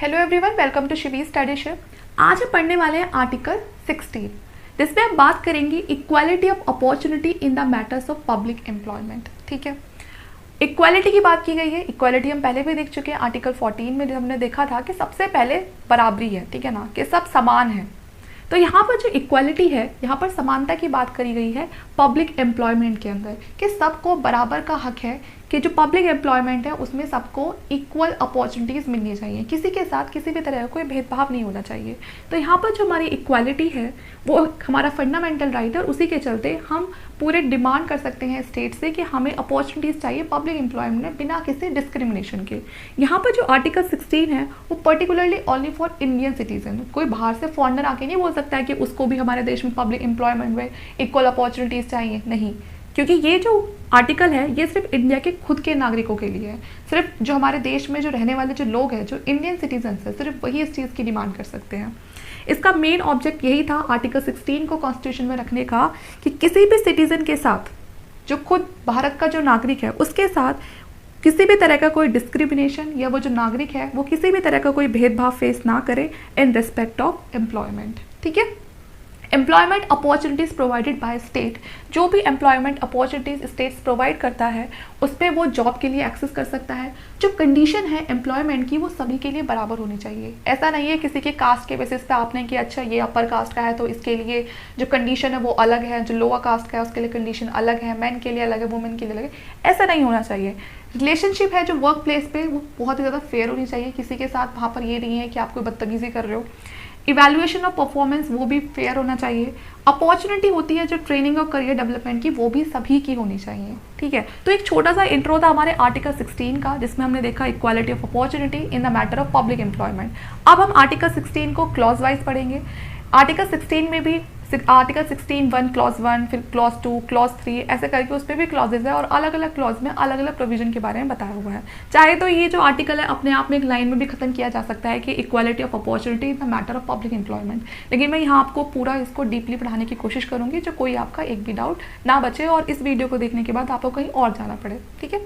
Hello everyone, welcome to Shivi studyship. आज हम पढ़ने वाले हैं आर्टिकल 16, जिसमें हम बात करेंगे equality of opportunity in the matters of public employment. ठीक है, इक्वालिटी की बात की गई है। इक्वालिटी हम पहले भी देख चुके हैं, आर्टिकल 14 में हमने देखा था कि सबसे पहले बराबरी है, ठीक है ना, कि सब समान है। तो यहाँ पर जो इक्वालिटी है, यहाँ पर समानता की बात करी गई है पब्लिक एम्प्लॉयमेंट के अंदर, कि सबको बराबर का हक है कि जो पब्लिक एम्प्लॉयमेंट है उसमें सबको इक्वल अपॉर्चुनिटीज़ मिलनी चाहिए, किसी के साथ किसी भी तरह का कोई भेदभाव नहीं होना चाहिए। तो यहाँ पर जो हमारी इक्वालिटी है वो हमारा फंडामेंटल राइट है, और उसी के चलते हम पूरे डिमांड कर सकते हैं स्टेट से कि हमें अपॉर्चुनिटीज़ चाहिए पब्लिक एम्प्लॉयमेंट में बिना किसी डिस्क्रिमिनेशन के। यहाँ पर जो आर्टिकल 16 है वो particularly only for Indian citizen, कोई बाहर से फॉरेनर आके नहीं बोल सकता है कि उसको भी हमारे देश में पब्लिक एम्प्लॉयमेंट में इक्वल अपॉर्चुनिटीज़ चाहिए, नहीं। क्योंकि ये जो आर्टिकल है ये सिर्फ इंडिया के खुद के नागरिकों के लिए है। सिर्फ जो हमारे देश में जो रहने वाले जो लोग हैं, जो इंडियन सिटीजन है, सिर्फ वही इस चीज़ की डिमांड कर सकते हैं। इसका मेन ऑब्जेक्ट यही था आर्टिकल 16 को कॉन्स्टिट्यूशन में रखने का, कि किसी भी सिटीजन के साथ, जो खुद भारत का जो नागरिक है उसके साथ किसी भी तरह का कोई डिस्क्रिमिनेशन, या वो जो नागरिक है वो किसी भी तरह का कोई भेदभाव फेस ना करे इन रिस्पेक्ट ऑफ एम्प्लॉयमेंट। ठीक है, employment opportunities provided by state, जो भी एम्प्लॉयमेंट अपॉर्चुनिटीज़ स्टेट्स प्रोवाइड करता है उस पर वो जॉब के लिए एक्सेस कर सकता है। जो कंडीशन है एम्प्लॉयमेंट की वो सभी के लिए बराबर होनी चाहिए। ऐसा नहीं है किसी के कास्ट के बेसिस पे आपने कि अच्छा ये अपर कास्ट का है तो इसके लिए जो कंडीशन है वो अलग है, जो लोअर कास्ट का है उसके लिए कंडीशन अलग है, मैन के लिए अलग है, वुमेन के लिए अलग है। ऐसा नहीं होना चाहिए। रिलेशनशिप है जो वर्क प्लेस पे वो बहुत ही ज़्यादा फेयर होनी चाहिए। किसी के साथ वहाँ पर ये नहीं है कि आप कोई बदतमीज़ी कर रहे हो। इवैल्यूएशन ऑफ परफॉर्मेंस वो भी फेयर होना चाहिए। अपॉर्चुनिटी होती है जो ट्रेनिंग और करियर डेवलपमेंट की, वो भी सभी की होनी चाहिए। ठीक है, तो एक छोटा सा इंट्रो था हमारे आर्टिकल 16 का, जिसमें हमने देखा equality of opportunity in the matter of public employment. अब हम आर्टिकल 16 को क्लॉज वाइज पढ़ेंगे। आर्टिकल 16 में भी आर्टिकल 16(1) क्लॉज 1, फिर क्लॉज 2, क्लॉज 3, ऐसे करके उस पर भी क्लॉजेज है, और अलग अलग क्लॉज में अलग अलग प्रोविजन के बारे में बताया हुआ है। चाहे तो ये जो आर्टिकल है अपने आप में एक लाइन में भी खत्म किया जा सकता है कि equality of opportunity in the matter of public employment, लेकिन मैं यहाँ आपको पूरा इसको डीपली पढ़ाने की कोशिश करूँगी, जो कोई आपका एक भी डाउट ना बचे और इस वीडियो को देखने के बाद आपको कहीं और जाना पड़े। ठीक है,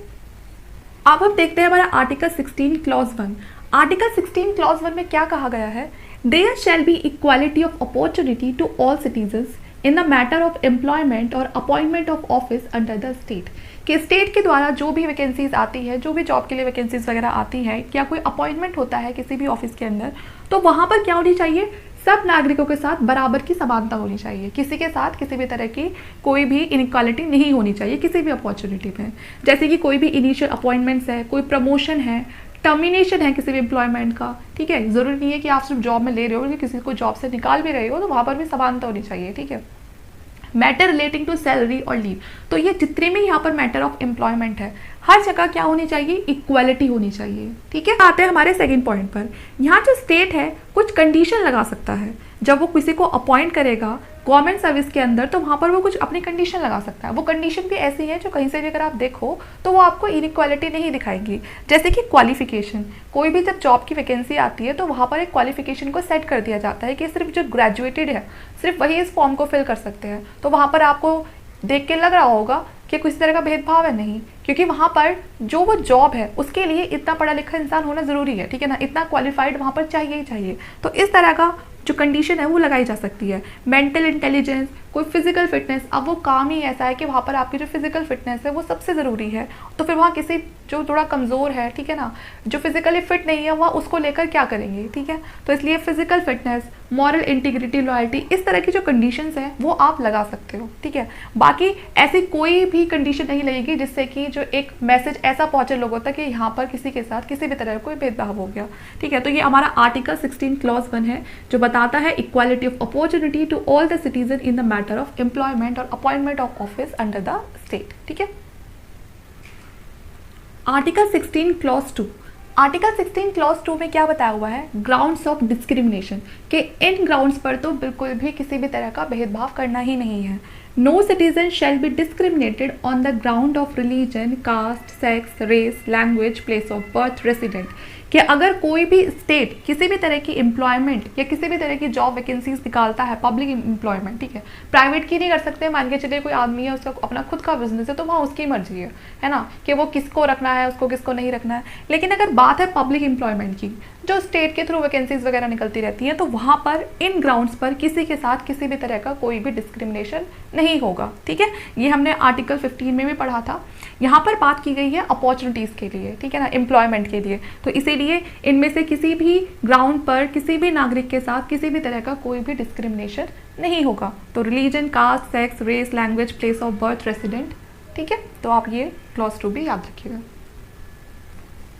अब हम देखते हैं हमारा आर्टिकल 16 क्लॉज 1। आर्टिकल 16 क्लॉज 1 में क्या कहा गया है? There shall be equality of opportunity to all citizens in the matter of employment और appointment of office under the state, कि स्टेट के द्वारा जो भी वैकेंसीज आती है, जो भी जॉब के लिए वैकेंसीज वगैरह आती है, या कोई अपॉइंटमेंट होता है किसी भी ऑफिस के अंदर, तो वहाँ पर क्या होनी चाहिए? सब नागरिकों के साथ बराबर की समानता होनी चाहिए। किसी के साथ किसी भी तरह की कोई भी इनइक्वालिटी नहीं होनी चाहिए किसी भी अपॉर्चुनिटी में। जैसे कि कोई भी इनिशियल अपॉइंटमेंट्स है, कोई प्रमोशन है, टर्मिनेशन है किसी भी एम्प्लॉयमेंट का। ठीक है, ज़रूरी नहीं है कि आप सिर्फ जॉब में ले रहे हो, किसी को जॉब से निकाल भी रहे हो, तो वहाँ पर भी समानता होनी चाहिए। ठीक है, मैटर रिलेटिंग टू सैलरी और लीव, तो ये जितने भी यहाँ पर मैटर ऑफ एम्प्लॉयमेंट है हर जगह क्या होनी चाहिए? इक्वालिटी होनी चाहिए। ठीक है, आते हैं हमारे सेकंड पॉइंट पर। यहाँ जो स्टेट है कुछ कंडीशन लगा सकता है। जब वो किसी को अपॉइंट करेगा गवर्नमेंट सर्विस के अंदर, तो वहाँ पर वो कुछ अपनी कंडीशन लगा सकता है। वो कंडीशन भी ऐसी है जो कहीं से भी अगर आप देखो तो वो आपको इनइक्वालिटी नहीं दिखाएंगी। जैसे कि क्वालिफिकेशन, कोई भी जब जॉब की वैकेंसी आती है तो वहाँ पर एक क्वालिफिकेशन को सेट कर दिया जाता है कि सिर्फ जो ग्रेजुएटेड है सिर्फ वही इस फॉर्म को फिल कर सकते हैं। तो वहाँ पर आपको देख के लग रहा होगा कि किसी तरह का भेदभाव है, नहीं, क्योंकि वहाँ पर जो वो जॉब है उसके लिए इतना पढ़ा लिखा इंसान होना ज़रूरी है। ठीक है ना, इतना क्वालिफाइड वहाँ पर चाहिए ही चाहिए। तो इस तरह का जो कंडीशन है वो लगाई जा सकती है। मेंटल इंटेलिजेंस, कोई फिजिकल फिटनेस, अब वो काम ही ऐसा है कि वहाँ पर आपकी जो फिजिकल फिटनेस है वो सबसे ज़रूरी है। तो फिर वहाँ किसी जो थोड़ा कमज़ोर है, ठीक है ना, जो फिजिकली फिट नहीं है, वह उसको लेकर क्या करेंगे? ठीक है, तो इसलिए physical fitness, moral integrity, loyalty, इस तरह की जो कंडीशंस हैं वो आप लगा सकते हो। ठीक है, बाकी ऐसी कोई भी कंडीशन नहीं लगेगी जिससे कि जो एक मैसेज ऐसा पहुंचे लोगों तक कि यहाँ पर किसी के साथ किसी भी तरह का कोई भेदभाव हो गया। ठीक है, तो ये हमारा आर्टिकल 16 क्लॉज 1 है, जो बताता है equality of opportunity to all the citizen in the matter of employment और appointment of office under the state. ठीक है, आर्टिकल 16 क्लॉज 2। आर्टिकल 16 क्लॉज 2 में क्या बताया हुआ है? ग्राउंड्स ऑफ डिस्क्रिमिनेशन, के इन ग्राउंड्स पर तो बिल्कुल भी किसी भी तरह का भेदभाव करना ही नहीं है। No citizen shall be discriminated on the ground of religion, caste, sex, race, language, place of birth, resident, कि अगर कोई भी स्टेट किसी भी तरह की एम्प्लॉयमेंट या किसी भी तरह की जॉब वैकेंसीज निकालता है, पब्लिक एम्प्लॉयमेंट, ठीक है, प्राइवेट की नहीं कर सकते। मान के चलिए कोई आदमी है, उसका अपना खुद का बिजनेस है, तो वहाँ उसकी मर्जी है ना, कि वो किसको रखना है, उसको किसको नहीं रखना है। लेकिन अगर बात है पब्लिक एम्प्लॉयमेंट की, जो स्टेट के थ्रू वैकेंसीज वगैरह निकलती रहती हैं, तो वहाँ पर इन ग्राउंड्स पर किसी के साथ किसी भी तरह का कोई भी डिस्क्रिमिनेशन नहीं होगा, ठीक है। ये हमने आर्टिकल 15 में भी पढ़ा था। यहाँ पर बात की गई है अपॉर्चुनिटीज़ के लिए, ठीक है ना, एम्प्लॉयमेंट के लिए। तो इसीलिए इनमें से किसी भी ग्राउंड पर किसी भी नागरिक के साथ किसी भी तरह का कोई भी डिस्क्रिमिनेशन नहीं होगा। तो religion, caste, sex, race, language, place of birth, resident, ठीक है। तो आप ये क्लॉज 2 भी याद रखिएगा।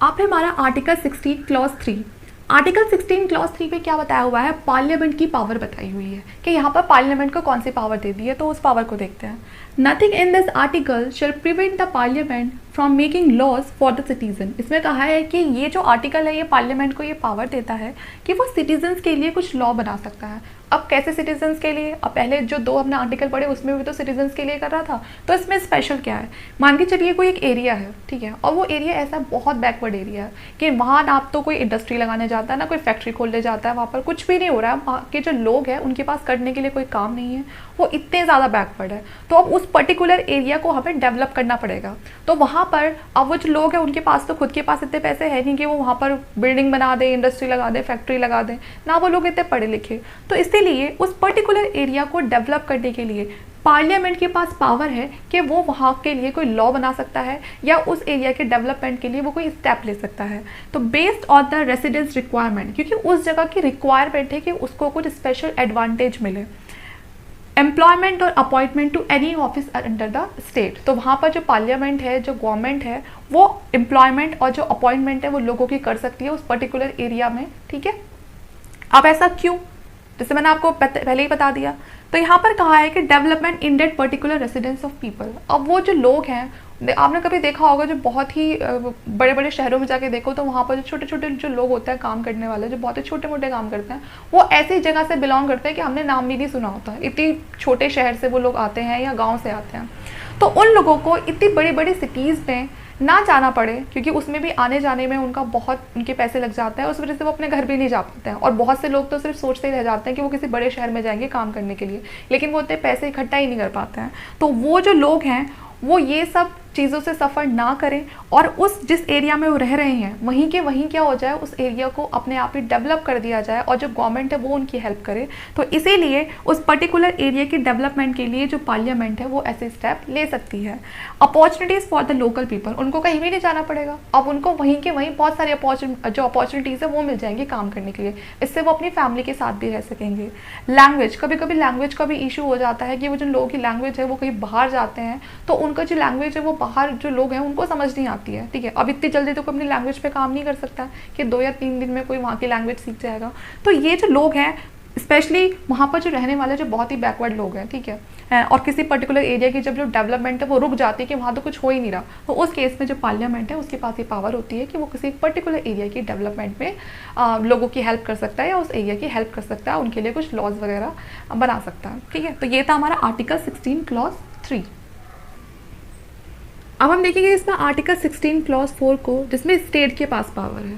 आप है हमारा आर्टिकल 16 क्लॉज 3। आर्टिकल 16 क्लॉज 3 पे क्या बताया हुआ है, पार्लियामेंट की पावर बताई हुई है कि यहाँ पर पार्लियामेंट को कौन सी पावर दे दी है। तो उस पावर को देखते हैं। Nothing in this article shall prevent the parliament from making laws for the citizen. इसमें कहा है कि ये जो आर्टिकल है, ये पार्लियामेंट को ये पावर देता है कि वो सिटीजन्स के लिए कुछ लॉ बना सकता है। अब कैसे सिटीजन्स के लिए, अब पहले जो 2 हमने आर्टिकल पढ़े उसमें भी तो सिटीजन्स के लिए कर रहा था। तो इसमें स्पेशल क्या है, मान के चलिए कोई एक एरिया है, ठीक है, और वो एरिया ऐसा बहुत बैकवर्ड एरिया है कि वहाँ ना तो कोई इंडस्ट्री लगाने जाता है, ना कोई फैक्ट्री खोलने जाता है, वहाँ पर कुछ भी नहीं हो रहा है, वहाँ के जो लोग हैं उनके पास करने के लिए कोई काम नहीं है, वो इतने ज़्यादा बैकवर्ड है। तो अब उस पर्टिकुलर एरिया को हमें डेवलप करना पड़ेगा। तो वहाँ पर अब वो जो लोग हैं उनके पास तो खुद के पास इतने पैसे है नहीं कि वो वहाँ पर बिल्डिंग बना दे, इंडस्ट्री लगा दे, फैक्ट्री लगा दे, ना वो लोग इतने पढ़े लिखे। तो इसीलिए उस पर्टिकुलर एरिया को डेवलप करने के लिए पार्लियामेंट के पास पावर है कि वो वहाँ के लिए कोई लॉ बना सकता है या उस एरिया के डेवलपमेंट के लिए वो कोई स्टेप ले सकता है। तो based on the residence requirement, क्योंकि उस जगह की रिक्वायरमेंट है कि उसको कुछ स्पेशल एडवांटेज मिले। एम्प्लॉयमेंट और appointment to any office under the state, तो वहाँ पर जो पार्लियामेंट है, जो गवर्नमेंट है, वो एम्प्लॉयमेंट और जो अपॉइंटमेंट है वो लोगों की कर सकती है उस पर्टिकुलर एरिया में, ठीक है। अब ऐसा क्यों, जैसे मैंने आपको पहले ही बता दिया। तो यहाँ पर कहा है कि development in that particular residence of people. अब वो जो लोग हैं, आपने कभी देखा होगा जो बहुत ही बड़े बड़े शहरों में जाके देखो तो वहाँ पर जो छोटे छोटे जो लोग होते हैं काम करने वाले, जो बहुत ही छोटे मोटे काम करते हैं, वो ऐसी जगह से बिलोंग करते हैं कि हमने नाम भी नहीं सुना होता है। इतनी छोटे शहर से वो लोग आते हैं या गाँव से आते हैं। तो उन लोगों को इतनी बड़ी बड़ी सिटीज़ में ना जाना पड़े, क्योंकि उसमें भी आने जाने में उनका बहुत उनके पैसे लग जाते हैं, उस वजह से वो अपने घर भी नहीं जा पाते हैं। और बहुत से लोग तो सिर्फ सोचते ही रह जाते हैं कि वो किसी बड़े शहर में जाएंगे काम करने के लिए, लेकिन वो उतने पैसे इकट्ठा ही नहीं कर पाते हैं। तो वो जो लोग हैं वो ये सब चीज़ों से सफ़र ना करें और उस जिस एरिया में वो रह रहे हैं वहीं के वहीं क्या हो जाए, उस एरिया को अपने आप ही डेवलप कर दिया जाए और जो गवर्नमेंट है वो उनकी हेल्प करे। तो इसीलिए उस पर्टिकुलर एरिया की डेवलपमेंट के लिए जो पार्लियामेंट है वो ऐसे स्टेप ले सकती है। Opportunities for the local people, उनको कहीं भी नहीं जाना पड़ेगा। अब उनको वहीं के वहीं बहुत सारी जो अपॉर्चुनिटीज़ है वो मिल जाएंगी काम करने के लिए, इससे वो अपनी फैमिली के साथ भी रह सकेंगे। लैंग्वेज, कभी कभी लैंग्वेज का भी इशू हो जाता है कि वो जो लोगों की लैंग्वेज है वो कहीं बाहर जाते हैं तो उनका जो लैंग्वेज है वो बाहर जो लोग हैं उनको समझ नहीं आती है, ठीक है। अब इतनी जल्दी तो कोई अपनी लैंग्वेज पे काम नहीं कर सकता कि 2 या 3 दिन में कोई वहाँ की लैंग्वेज सीख जाएगा। तो ये जो लोग हैं, स्पेशली वहाँ पर जो रहने वाले जो बहुत ही बैकवर्ड लोग हैं, ठीक है, और किसी पर्टिकुलर एरिया की जब जो डेवलपमेंट है वो रुक जाती है कि वहाँ तो कुछ हो ही नहीं रहा, तो उस केस में जो पार्लियामेंट है उसके पास ये पावर होती है कि वो किसी पर्टिकुलर एरिया की डेवलपमेंट में लोगों की हेल्प कर सकता है या उस एरिया की हेल्प कर सकता है, उनके लिए कुछ लॉज वगैरह बना सकता है, ठीक है। तो ये था हमारा आर्टिकल 16 क्लॉज 3। अब हम देखेंगे इसमें आर्टिकल 16 क्लॉज 4 को, जिसमें स्टेट के पास पावर है।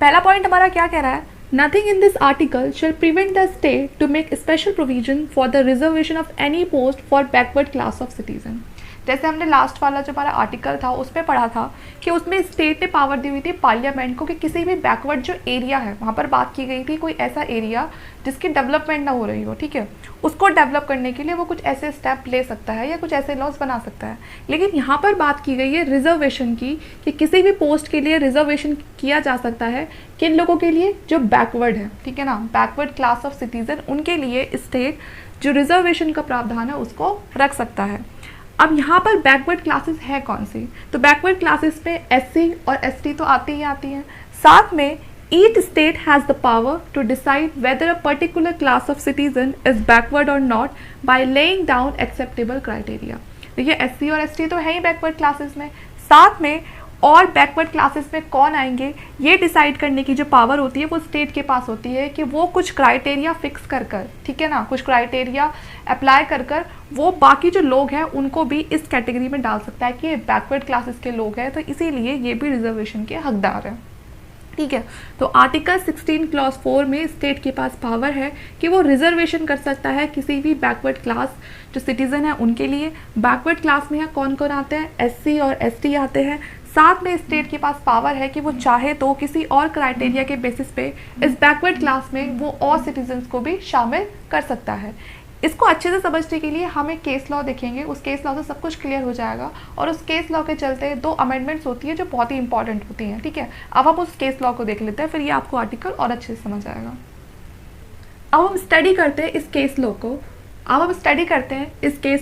पहला पॉइंट हमारा क्या कह रहा है, nothing in this article shall prevent the state to make special provision for the reservation of any post for backward class of citizen. जैसे हमने लास्ट वाला जो हमारा आर्टिकल था उसमें पढ़ा था कि उसमें स्टेट ने पावर दी हुई थी पार्लियामेंट को कि किसी भी बैकवर्ड जो एरिया है, वहाँ पर बात की गई थी कोई ऐसा एरिया जिसकी डेवलपमेंट ना हो रही हो, ठीक है, उसको डेवलप करने के लिए वो कुछ ऐसे स्टेप ले सकता है या कुछ ऐसे लॉज बना सकता है। लेकिन यहाँ पर बात की गई है रिजर्वेशन की, कि किसी भी पोस्ट के लिए रिजर्वेशन किया जा सकता है किन लोगों के लिए, जो बैकवर्ड है, ठीक है ना, बैकवर्ड क्लास ऑफ सिटीजन, उनके लिए स्टेट जो रिजर्वेशन का प्रावधान है उसको रख सकता है। अब यहाँ पर बैकवर्ड क्लासेस है कौन सी, तो बैकवर्ड क्लासेस में एससी और एसटी तो आती ही आती हैं, साथ में each state has the power to decide whether a particular class of citizen is backward or not by laying down acceptable criteria। देखिए एससी और एसटी तो है ही बैकवर्ड क्लासेस में, साथ में और बैकवर्ड क्लासेस में कौन आएंगे ये डिसाइड करने की जो पावर होती है वो स्टेट के पास होती है कि वो कुछ क्राइटेरिया फिक्स कर कर, ठीक है ना, कुछ क्राइटेरिया अप्लाई कर कर वो बाकी जो लोग हैं उनको भी इस कैटेगरी में डाल सकता है कि ये बैकवर्ड क्लासेस के लोग हैं, तो इसीलिए ये भी रिजर्वेशन के हकदार हैं, ठीक है। तो आर्टिकल 16 क्लॉज 4 में स्टेट के पास पावर है कि वो रिजर्वेशन कर सकता है किसी भी बैकवर्ड क्लास जो सिटीजन है उनके लिए। बैकवर्ड क्लास में कौन कौन आते हैं, एससी और एसटी आते हैं। साथ में स्टेट के पास पावर है कि वो चाहे तो किसी और क्राइटेरिया के बेसिस पे इस बैकवर्ड क्लास में वो और सिटीजन्स को भी शामिल कर सकता है। इसको अच्छे से समझने के लिए हम एक केस लॉ देखेंगे, उस केस लॉ से सब कुछ क्लियर हो जाएगा। और उस केस लॉ के चलते 2 अमेंडमेंट्स होती है जो बहुत ही इंपॉर्टेंट होती हैं, ठीक है। अब हम उस केस लॉ को देख लेते हैं, फिर ये आपको आर्टिकल और अच्छे से समझ आएगा। अब हम स्टडी करते हैं इस केस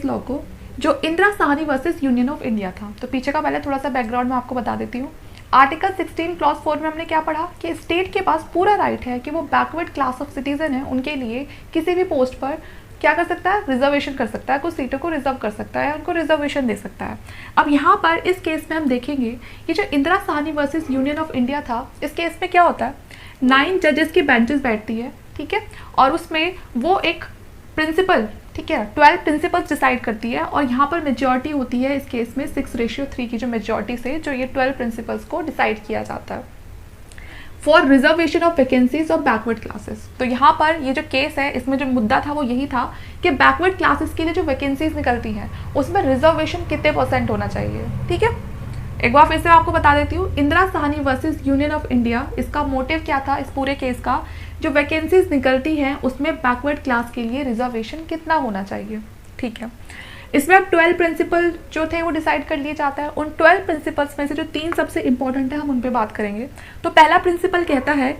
लॉ को, जो Indira Sahni versus union of India था। तो पीछे का पहले थोड़ा सा बैकग्राउंड में आपको बता देती हूँ। आर्टिकल 16 क्लॉज 4 में हमने क्या पढ़ा कि स्टेट के पास पूरा राइट है कि वो बैकवर्ड क्लास ऑफ सिटीजन है उनके लिए किसी भी पोस्ट पर क्या कर सकता है, रिजर्वेशन कर सकता है, कुछ सीटों को रिजर्व कर सकता है, उनको रिजर्वेशन दे सकता है। अब यहाँ पर इस केस में हम देखेंगे कि जो Indira Sahni versus union of India था, इस केस में क्या होता है, 9 जजेस की बेंचेस बैठती है, ठीक है। और उसमें वो एक प्रिंसिपल, ठीक है, 12 प्रिंसिपल्स डिसाइड करती है। और यहाँ पर मेजॉरिटी होती है इस केस में 6:3 की जो मेजॉरिटी से जो ये 12 प्रिंसिपल्स को डिसाइड किया जाता है for reservation of vacancies of backward classes. तो यहाँ पर ये जो केस है इसमें जो मुद्दा था वो यही था कि बैकवर्ड क्लासेस के लिए जो वैकेंसीज निकलती हैं उसमें रिजर्वेशन कितने % होना चाहिए, ठीक है। एक बार फिर से आपको बता देती हूँ, Indira Sahni versus union of India, इसका मोटिव क्या था इस पूरे केस का, जो वैकेंसीज निकलती हैं उसमें बैकवर्ड क्लास के लिए रिजर्वेशन कितना होना चाहिए, ठीक है। इसमें अब 12 प्रिंसिपल जो थे वो डिसाइड कर लिए जाता है। उन 12 प्रिंसिपल्स में से जो 3 सबसे इंपॉर्टेंट है हम उन पे बात करेंगे। तो पहला प्रिंसिपल कहता है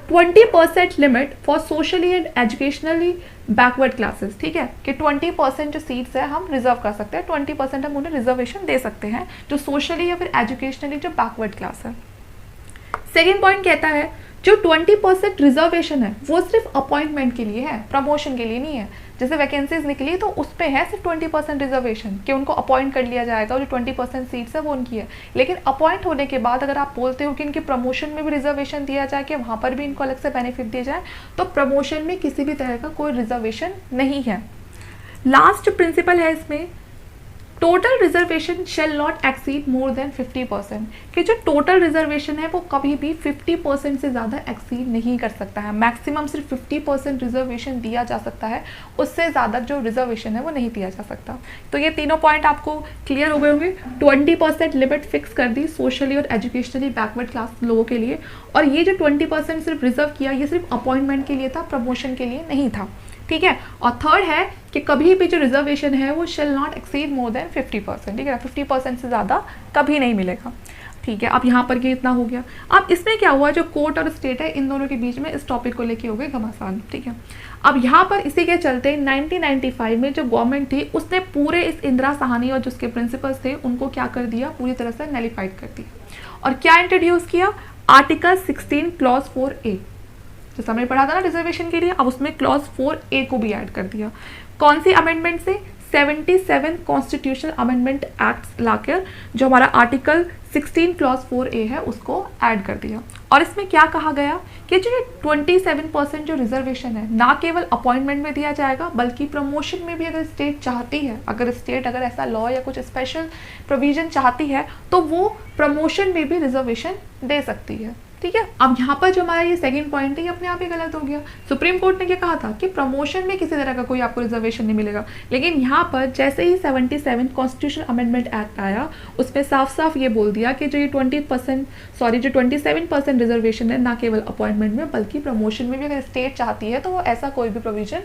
20% limit for socially and educationally backward classes, ठीक है, कि 20% जो सीट्स है हम रिजर्व कर सकते हैं, 20% हम उन्हें रिजर्वेशन दे सकते हैं जो सोशली या फिर एजुकेशनली जो बैकवर्ड क्लास है। सेकेंड पॉइंट कहता है जो 20% रिजर्वेशन है वो सिर्फ अपॉइंटमेंट के लिए है, प्रमोशन के लिए नहीं है। जैसे वैकेंसीज निकली तो उस पे है सिर्फ 20% रिजर्वेशन कि उनको अपॉइंट कर लिया जाएगा, और जो 20% सीट्स है वो उनकी है। लेकिन अपॉइंट होने के बाद अगर आप बोलते हो कि इनके प्रमोशन में भी रिजर्वेशन दिया जाए, कि वहाँ पर भी इनको अलग से बेनिफिट दिया जाए, तो प्रमोशन में किसी भी तरह का कोई रिजर्वेशन नहीं है। लास्ट प्रिंसिपल है इसमें, total reservation shall not exceed more than 50%, कि जो टोटल रिजर्वेशन है वो कभी भी 50% से ज़्यादा एक्सीड नहीं कर सकता है। मैक्सिमम सिर्फ 50% रिजर्वेशन दिया जा सकता है, उससे ज़्यादा जो रिजर्वेशन है वो नहीं दिया जा सकता। तो ये तीनों पॉइंट आपको क्लियर हो गए होंगे। 20% लिमिट फिक्स कर दी सोशली और एजुकेशनली बैकवर्ड क्लास लोगों के लिए, और ये जो 20% सिर्फ रिजर्व किया ये सिर्फ अपॉइंटमेंट के लिए था, प्रमोशन के लिए नहीं था, ठीक है। और थर्ड है कि कभी भी जो रिजर्वेशन है वो shall not exceed more than 50%, ठीक है, 50% से ज़्यादा कभी नहीं मिलेगा, ठीक है। अब यहाँ पर ये इतना हो गया। अब इसमें क्या हुआ, जो कोर्ट और स्टेट है इन दोनों के बीच में इस टॉपिक को लेके हो गए घमासान, ठीक है। अब यहाँ पर इसी के चलते 1995 में जो गवर्नमेंट थी उसने पूरे इस इंदिरा साहनी और जो उसके प्रिंसिपल्स थे उनको क्या कर दिया, पूरी तरह से नलिफाइड कर दिया। और क्या इंट्रोड्यूस किया, आर्टिकल 16 क्लॉज 4A, जो हमने पढ़ा था ना रिजर्वेशन के लिए, अब उसमें क्लॉज 4A को भी ऐड कर दिया। कौन सी अमेंडमेंट से, 77 कॉन्स्टिट्यूशनल अमेंडमेंट एक्ट लाकर जो हमारा आर्टिकल 16 क्लॉज 4A है उसको ऐड कर दिया। और इसमें क्या कहा गया कि जो 27% जो रिजर्वेशन है ना केवल अपॉइंटमेंट में दिया जाएगा बल्कि प्रमोशन में भी अगर स्टेट चाहती है, अगर ऐसा लॉ या कुछ स्पेशल प्रोविजन चाहती है तो वो प्रमोशन में भी रिजर्वेशन दे सकती है, ठीक है। अब यहाँ पर जो हमारा ये सेकंड पॉइंट है ये अपने आप ही गलत हो गया। सुप्रीम कोर्ट ने क्या कहा था कि प्रमोशन में किसी तरह का कोई आपको रिजर्वेशन नहीं मिलेगा, लेकिन यहाँ पर जैसे ही 77 कॉन्स्टिट्यूशनल अमेंडमेंट एक्ट आया उसमें साफ साफ ये बोल दिया कि जो ये 27% रिजर्वेशन है ना केवल अपॉइंटमेंट में बल्कि प्रमोशन में भी अगर स्टेट चाहती है तो वो ऐसा कोई भी प्रोविजन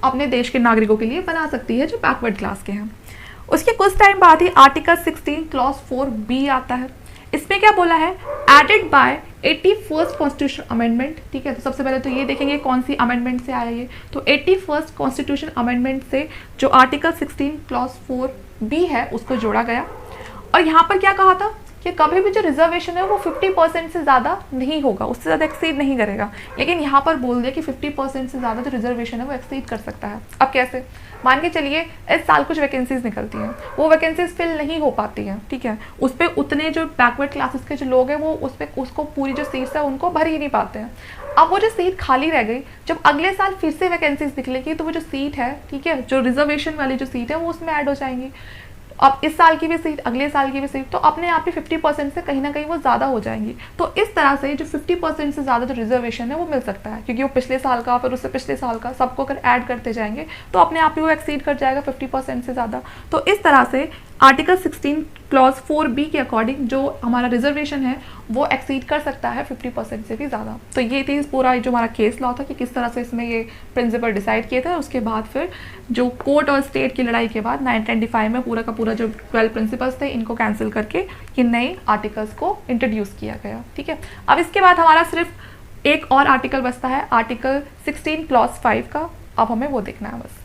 अपने देश के नागरिकों के लिए बना सकती है जो बैकवर्ड क्लास के हैं। उसके कुछ टाइम बाद ही आर्टिकल 16 क्लॉज 4B आता है। इसमें क्या बोला है, added by 81st constitution amendment, ठीक है। तो सबसे पहले तो ये देखेंगे कौन सी अमेंडमेंट से आया ये, तो 81st कॉन्स्टिट्यूशन अमेंडमेंट से जो आर्टिकल 16 क्लॉज 4B है उसको जोड़ा गया। और यहाँ पर क्या कहा था कि कभी भी जो रिजर्वेशन है वो 50% से ज़्यादा नहीं होगा, उससे ज़्यादा एक्सीड नहीं करेगा, लेकिन यहाँ पर बोल दिया कि 50% से ज़्यादा जो रिजर्वेशन है वो एक्सीड कर सकता है। अब कैसे, मान के चलिए इस साल कुछ वैकेंसीज निकलती हैं, वो वैकेंसीज फिल नहीं हो पाती हैं, ठीक है, उस पर उतने जो बैकवर्ड क्लासेस के जो लोग हैं वो उस पर उसको पूरी जो सीट्स है उनको भर ही नहीं पाते हैं। अब वो जो सीट खाली रह गई, जब अगले साल फिर से वैकेंसीज निकलेगी तो वो जो सीट है, ठीक है, जो रिजर्वेशन वाली जो सीट है वो उसमें ऐड हो जाएंगी। अब इस साल की भी सीट, अगले साल की भी सीट, तो अपने आप ही 50% से कहीं ना कहीं वो ज़्यादा हो जाएंगी। तो इस तरह से जो 50% से ज़्यादा जो रिजर्वेशन है वो मिल सकता है, क्योंकि वो पिछले साल का, फिर उससे पिछले साल का, सबको अगर ऐड करते जाएंगे तो अपने आप ही वो एक्सीड कर जाएगा 50% से ज़्यादा। तो इस तरह से आर्टिकल 16 क्लॉज 4B के अकॉर्डिंग जो हमारा रिजर्वेशन है वो एक्सीड कर सकता है 50% से भी ज़्यादा। तो ये थी पूरा जो हमारा केस लॉ था कि किस तरह से इसमें ये प्रिंसिपल डिसाइड किए थे। उसके बाद फिर जो कोर्ट और स्टेट की लड़ाई के बाद 1995 में पूरा का पूरा जो 12 प्रिंसिपल्स थे इनको कैंसिल करके ये नए आर्टिकल्स को इंट्रोड्यूस किया गया। ठीक है, अब इसके बाद हमारा सिर्फ एक और आर्टिकल बचता है, आर्टिकल 16 क्लॉज 5 का। अब हमें वो देखना है बस।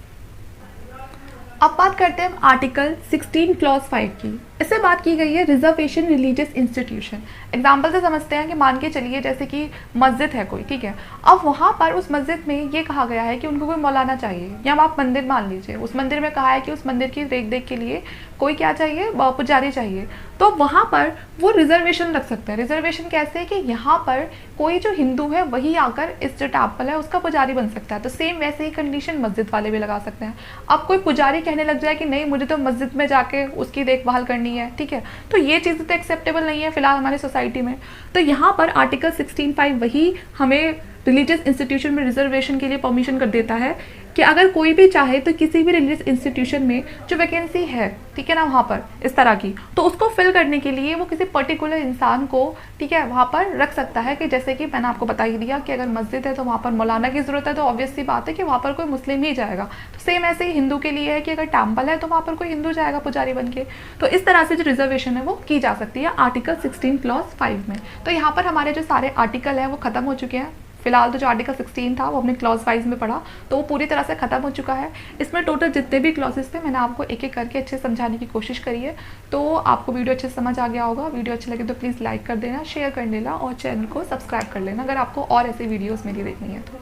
अब बात करते हैं आर्टिकल 16 क्लॉज 5 की। इससे बात की गई है रिजर्वेशन रिलीजियस इंस्टीट्यूशन। एग्जाम्पल से समझते हैं कि मान के चलिए जैसे कि मस्जिद है कोई, ठीक है, अब वहाँ पर उस मस्जिद में ये कहा गया है कि उनको कोई मौलाना चाहिए, या आप मंदिर मान लीजिए, उस मंदिर में कहा है कि उस मंदिर की देख देख के लिए कोई क्या चाहिए, पुजारी चाहिए, तो वहाँ पर वो रिजर्वेशन रख सकते हैं। रिजर्वेशन कैसे कि यहाँ पर कोई जो हिंदू है वही आकर इस जो टेम्पल है उसका पुजारी बन सकता है। तो सेम वैसे ही कंडीशन मस्जिद वाले भी लगा सकते हैं। अब कोई पुजारी कहने लग जाए कि नहीं मुझे तो मस्जिद में जाके उसकी देखभाल करनी है, ठीक है, तो ये चीज़ें तो एक्सेप्टेबल नहीं है फिलहाल हमारी सोसाइटी में। तो यहाँ पर आर्टिकल 16(5) वही हमें रिलीजियस इंस्टीट्यूशन में रिजर्वेशन के लिए परमिशन कर देता है कि अगर कोई भी चाहे तो किसी भी रिलीजियस इंस्टीट्यूशन में जो वैकेंसी है, ठीक है ना, वहाँ पर इस तरह की, तो उसको फिल करने के लिए वो किसी पर्टिकुलर इंसान को, ठीक है, वहाँ पर रख सकता है। कि जैसे कि मैंने आपको बता ही दिया कि अगर मस्जिद है तो वहाँ पर मौलाना की ज़रूरत है, तो ऑब्वियस सी बात है कि वहाँ पर कोई मुस्लिम ही जाएगा। तो सेम ऐसे ही हिंदू के लिए है कि अगर टेम्पल है तो वहाँ पर कोई हिंदू जाएगा पुजारी बन के। तो इस तरह से जो रिजर्वेशन है वो की जा सकती है आर्टिकल 16 क्लॉज 5 में। तो यहाँ पर हमारे जो सारे आर्टिकल हैं वो ख़त्म हो चुके हैं। फिलहाल तो जो आर्टिकल 16 था वो हमने क्लॉज 5 में पढ़ा, तो वो पूरी तरह से खत्म हो चुका है। इसमें टोटल जितने भी क्लॉजेस थे मैंने आपको एक एक करके अच्छे समझाने की कोशिश करी है। तो आपको वीडियो अच्छे से समझ आ गया होगा। वीडियो अच्छी लगे तो प्लीज़ लाइक कर देना, शेयर कर देना और चैनल को सब्सक्राइब कर लेना अगर आपको और ऐसी वीडियोज़ मेरी देखनी है तो।